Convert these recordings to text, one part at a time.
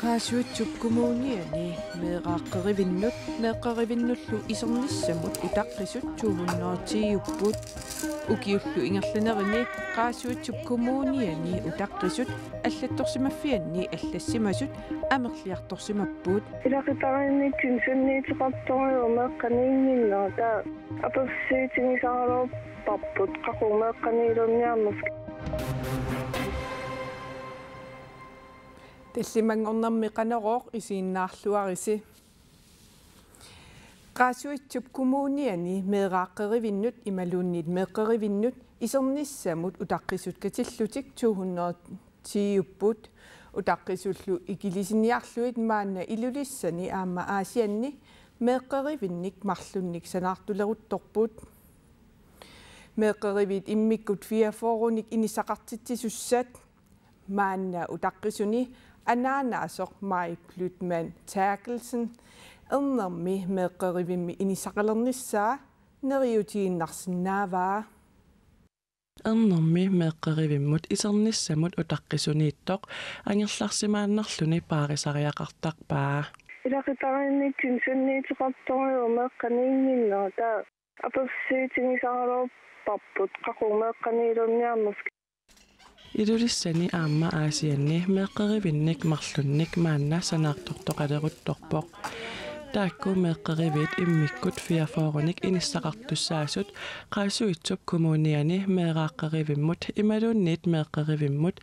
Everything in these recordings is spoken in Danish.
qaasuitsuk kumuuniani meeqaqqerivinnullu isernissamut utaqqisut tuugunnertiiupput ukiullu ingerlanerini qaasuitsuk kumuuniani utaqqisut аллатторсимаффианни аллассимасут амерлиарторсимаппут илақитаринниккин санниитеқарториумеэққаниинниннерта апассиитигисаарерпарпут қақумеэққаниилерниарнерс таллимангорнарми қанерооқ исииннаарлуариси qaasuitsuk kumuuniani meeqaqqerivinnut imaluunnit meeqqerivinnut isernissamut utaqqisut katillutik 210upput utaqqisuullu ikilisiniarluit maanna ilulissani aamma aasianni meeqqerivinnik marlunnik sanaartuleruttorput meeqqerivit immikkut fiaforunik inisaqartitsisussat maanna utaqqisuni anaanaasoq Mai Plytman Terkelsen ernermi meeqqerivimmi inisaqalernissaa neriutiinnarsinaavaa ernermi meeqqerivimmut isernissamut utaqqisuniittoq angerlarsimaannarluni paarisariaqartarpaa илақитаринниккин санниитеқарториумеэққанииннерта апассиитигисаарерпарпут қақумеэққаниилерниарнерс ilulissani aamma aasianni meeqqerivinnik marlunnik maanna sanaartortoqaleruttorpoq taakku meeqqerivit immikkut fiaforunik inissaqartussaasut qaasuitsuk kumuuniani meeqaqqerivimmut imaluunniit meeqqerivimmut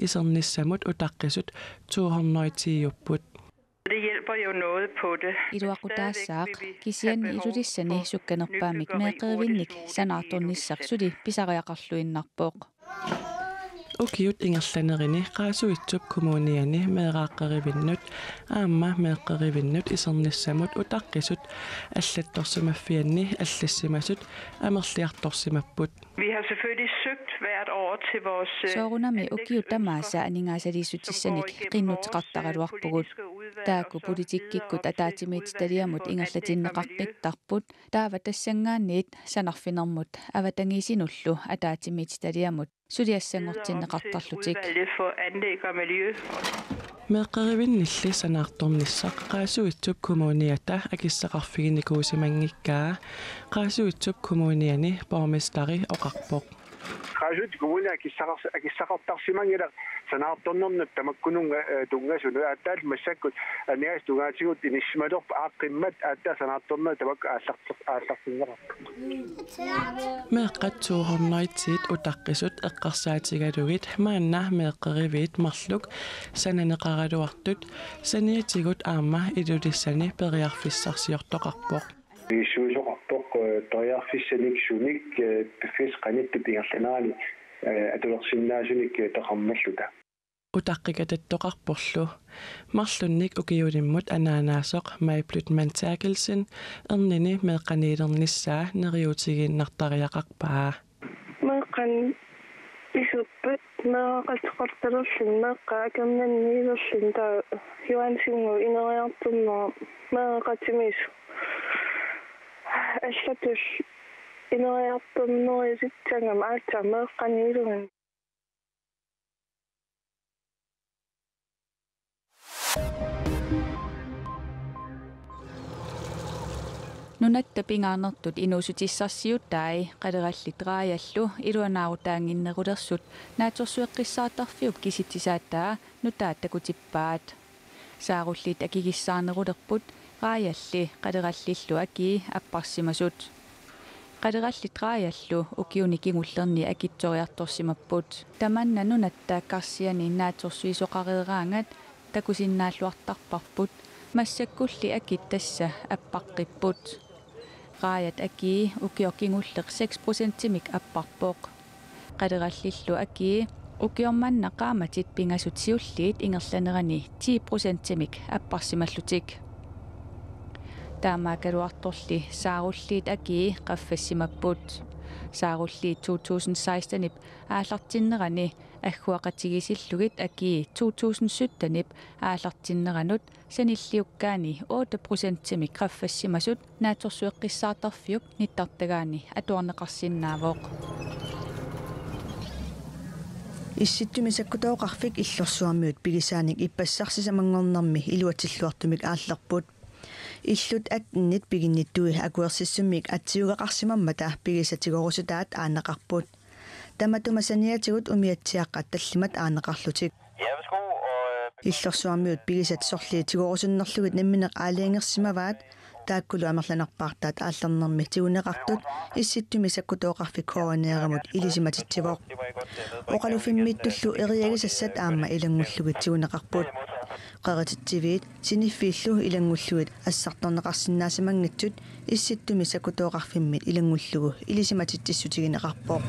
isernissamut utaqqisut 210upput Det hjælper jo noget på det. Iluaqutaassaaq kisianni ilulissani sukkanerpaamik meeqqerivinnik sanaartornissarsuti pisariaqarluinnarpoq ukiut ingerlanerini qaasuitsuk kumuuniani meeqaqqerivinnut aamma meeqqerivinnut isernissamut utaqqisut allattorsimaffianni allassimasut amerliartorsimapput Vi har selvfølgelig søgt hvert år til vores soorunami ukiut tamaasa aningaasaliissutissaniik qinnutiqartaraluarpugut taaku politikkikut ataatimiititaliamut ingerlatinneqarqittarput taava tassangaanniit sanarfinermut avatangiisinullu ataatimiititaliamut suliassangortinneqartarlutik for anlæg og miljø. meeqqerivinnilli sanaartornissaq qaasuitsuk kumuuniata akissaqarfiginikuusimangikkaa qaasuitsuk kumuuniani bormestari oqarpoq qaasuit kumuuni akissaqartarsimangila sanaartornernet tamakkununga tungasunu aataal massakkut anias tungaatigut inismalorp aaqqimmat aattaa sanaartorner tamak aallartinnerap meeqqatsuuhornoitsiit utaqqisut eqqarsaatigalugit maanna meeqqerivit marluk sananeqaraluartut saniatigut aamma ilulissani periarfissarsiortoqarpoq isuusoqarpoq toriarfissanik sunik pifisqanittut ingerlanerani atulersinnaasunik taqarmalluta utaqqikatattoqarporlu marlunnik ukiulimmut anaanaasoq Mai Plytman Terkelsen ernini meeqqaniilernissaa neriutigiinnartariaqarpaa meeqqan isupput meeqatqartalerlun meeqqaakamnanniilerlun taa hiuansingu ineriartumma meeqatimis аллатус инериарпумнериситсангам аатса меэққаниилуган nunatta pingaarnertut inuusutissarsiuttai qaleralliteraayallu iluanaarutaanginnerulersut naatorsueqqissaartarfiuk kisittisaattaa nutaattakutippaat saarullit akigissaanerulerput raayalli qalerallillu aki apparsimasut qaleralliteraayallu ukiunikingullerni akittoriartorsimapput tamanna nunattaakkarsiani naatorsuisoqareeraangat takusinnaalluartarparput массаккулли акиттасса аппаққиппут раят аки укиоркингуллеқ 6%-имик аппарпоқ қалераллиллу аки укиорманна qaamatit pingasutiulliit ingerlanerani 10%-имик аппарсималлутик таамаакалуарторли сааруллиит аки qaffassimapпут сааруллиит 2016-нип ааллартиннерани аггуақатигисиллугит аки 2017-нип ааллартиннеранут саниллиуккаани 8%-имик qaffassimасут нааторсуэққиссаартарфиук ниттартагаани атуарнеқарсиннаавоқ Issittumisakkutoqarfik illorsuarmiut pigisaanik ippassarsisamangornermi iluatilluartumik aallerput illut atnit piginnittui akuersissumik atsiugaqarsimammata pigisatigorusutaat aaneqarput tamatumasaniatigut umiatsiaqqat tallimat aaneqarlutik illorsuarmiut pigisat sorliitigorusуннерлугит намминеq аалиангерсимаваат тааккулу амерланарпаартаат ааллернэрми тигунеқартут исситтумисаккутооқарфик коонеерамут илисиматитсивоқ оқалуфиммииттуллу эриагисассат аама илангуллугит тигунеқарпут qeqatittiviit siniffiillu ilangulluit assartorneqarsinnaasimanngitsut issittumi-sakutooqarfimmit ilangullugu ilisimatitissutigineqarpoq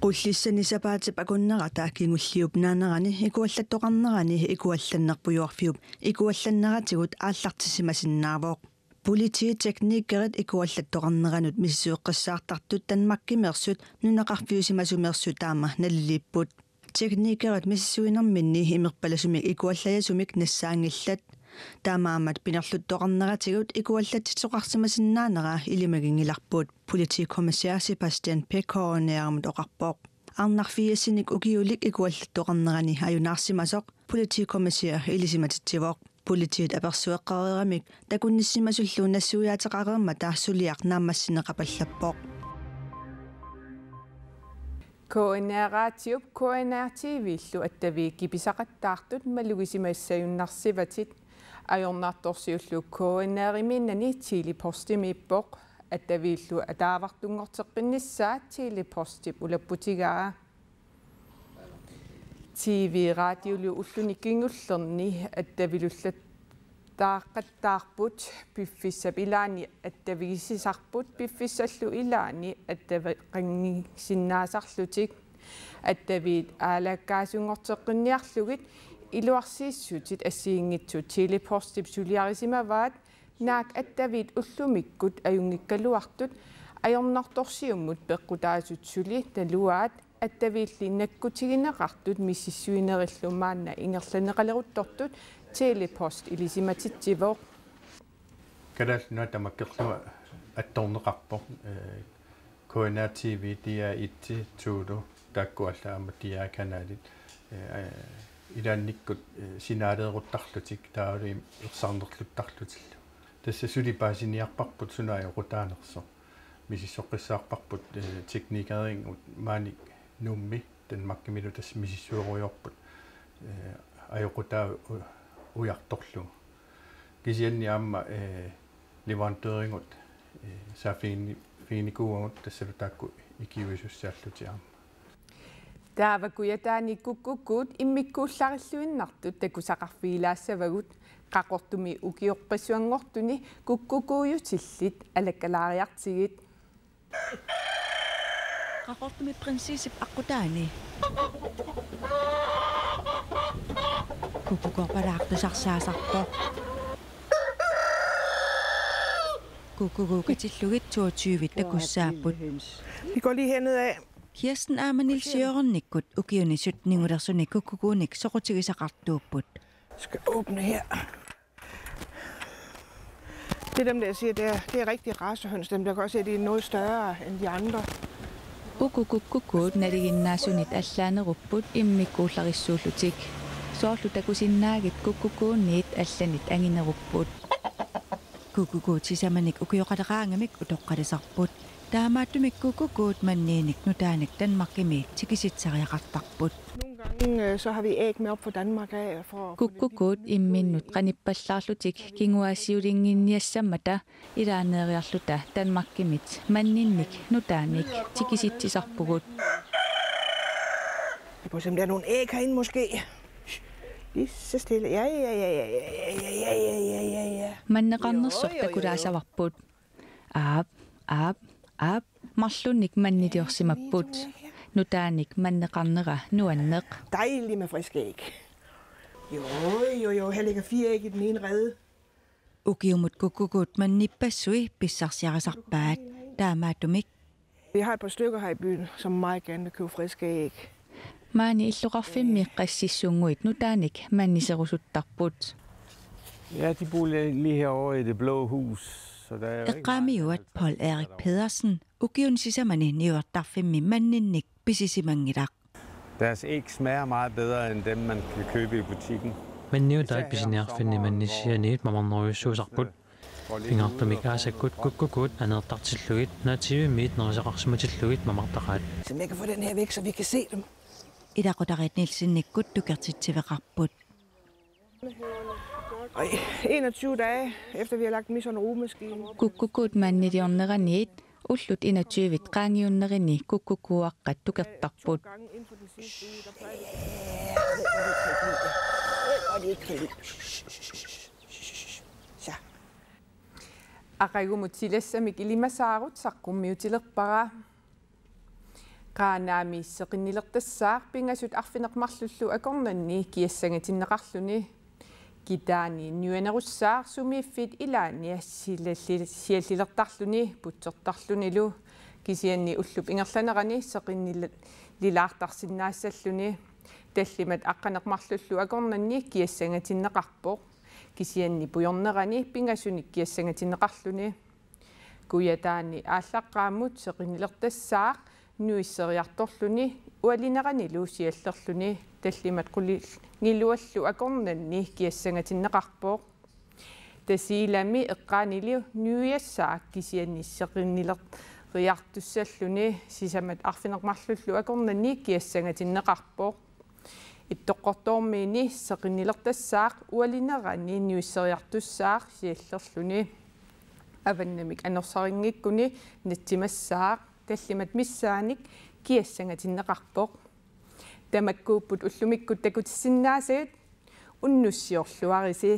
qullissanisapaatip akunnerata kingulliup naanerani ikuallattoqarnerani ikuallannerpujuarfiup ikuallanneratigut aallartissimasinnaavoq Politi teknikkerit ikuallattoqarneranut missuuqqissaartartut tanmakkimersut nuneqarfiusimasumersut taama nalliliipput teknikkerit missuinerminni imerpalasumik ikuallajasumik nassaangillat taamaamat pinerluttoqarneratigut ikuallatitsoqarsimasinnaanera ilimagingilarput politikommissær Sebastian Pekkoneermut oqarpoq arnarfiassinik ukiulik ikuallattoqarnerani ajunarsimasoq politikommissær ilisimatittivoq Politiet apersueqqareeramik takunnissimasullu nassuiaateqareerma taarsuliaq naammassineqapallappoq KNR-tiup KNR-TV-illu attavi kipisaqattaartut malugisimaissajunnersivatit ajornaartorsiullu KNR-iminnani tiiliporstimiippoq attaviillu ataavartungorteqqinnissaa tiilipostip ulapputigaa TV-radiolu ullunikingullerni attavilullataaqqattaarput piffissap ilaani attavigisisarput piffissallu ilaani attaviqangisinnaasarlutik attaviit aalakkaasungorteqqinniarlugit iluarsiissutit assiingitsut teleporstip suliarisimavaat naak attaviit ullumikkut ajungikkaluartut ajornartorsiummut peqqutaasut suli taluaat attaviilli nakkutigineqartut mississuinerillumaanna ingerlaneqaleruttortut telepost ilisimatittivoq kadalna tamakkerlua attorneqarpoq KNR TV dia itti tuudu takkuallaama dia kanalit ilaannikkut sinaadeeruttarlutik taalu irsarnerluttarlutillu tassa sulipaasiniarparput sunaajoqutaanerso misissoqqissaarparput teknikeringut maanik nummi tanmakkimilutas misissuuruyorput ajoqutaa ujartorlu kisianni aamma leverandøringut safiinikuugut tassalutaakku ikiuisussaalluti aamma taavakuataani kukkukkuut immikkuullarilluinnartut takusaqarfiilaassavagut qaqortumi ukiorpassuangortuni kukkukuujutillit alakkalaariartigit qaqortumi prinsissip aqqutaani kukkukorpalaartusarsaasarpoq kukkukuukatillugit 22 takussaapput Vi går lige herned af. Kirsten Armanils Jørgennikkut ukiunisut ningulersunik kukkukuunik soqutigisaqartuupput Skal åbne her. Det er dem, der siger, det er rigtig racehøns. Dem, der kan også se, at de er noget større end de andre. Ukukukkukuut naliginnaasunit allaanerupput immikkuullarissuullutik soorlu takusinnaagit kukkukuunniit allanit anginerupput kukkukuutisamanik ukioqaleqaangamik utoqqalisarput taamaattumik kukkukuut manniinik nutaanik Danmarkimi tikisitsariaqartarput Nogle gange så har vi æg med op fra Danmark af. Kukkukuut imminnut qanippallarlutik kinguasiulinginniassammata ilaaneeriarluta Danmarkimit manninnik nutaanik tikisitsisarpugut Vi prøver at se, om der er nogle æg herinde måske. Lige så stille. Ja. manneqarnersoq takulaasavarput aap marlunnik mannitiorsimapput nutaanik manneqarnera nuanneq Dejligt med friske æg. Jo. Her ligger 4 æg i den ene rede. ukiumut kukkukuut mannipassui pissarsiarisarpaat taamaattumik Vi har et par stykker her i byen, som meget gerne vil købe friske æg. maani illuqarfimmi qassissunguit nutaanik manniserusuttarput Ja, de bor lige herovre i det blå hus. eqqaamiuat Paul Erik Pedersen ukiun sisamani niuartarfimmi manninnik pisisimangilaq. Deres æg smager meget bedre end dem, man kan købe i butikken. Men niu taik pisiniarfinni mannisianiit mamarnoriussuusarput. Pingartumik aasakut kukkukut aneertartillugit naativimmit nerisaqarsumatillugit mamartaqaat. Så jeg kan få den her væk, så vi kan se dem. Idaqutarit nilsinnikkut tukertitsiveqarput. 21 dage efter vi har lagt dem i sådan en rugemaskine. Kukkukut manniliorneraniit ullut 21 qaangiunnerini kukkukuaqqat tukertarput. Aqagumutilassamik ilimasaarut saqqummiutilerpara qaanaamiisseqinnilertassaaq pingasut arfineqmarlullu akornanni kiassangatineqarluni kitaani nuanerussaaq sumiiffit ilaania siallilertarluni putsertarlunilu kisianni ullup ingerlanerani seqinnililaartarsinnaassalluni tallimat aqqaneqmarlullu akornanni kiassangatineqarpoq kisianni pujornerani pingasunik kiassangatineqarluni kuyataani ааllaqqaamut seqinnilertassaaq nuisseriartorluni ualinerani luusiallerluni tallimat qulilluallu akornanni kiassangatineqarpoq tasiilami eqqaaniliu nuiassaaq kisianni seqinnileriartussalluni sisamat arfineqmarlullu akornanni kiassangatineqarpoq ittoqqortoormiini seqinnilertassaaq ualinerani nuisseriartussaaq siallerluni avannamik anersaringikkuni natsimassaaq tallimat missaanik kiassangatineqarpoq tamakkuupput ullumikkut takutissinnaasagit unnussiorluarisi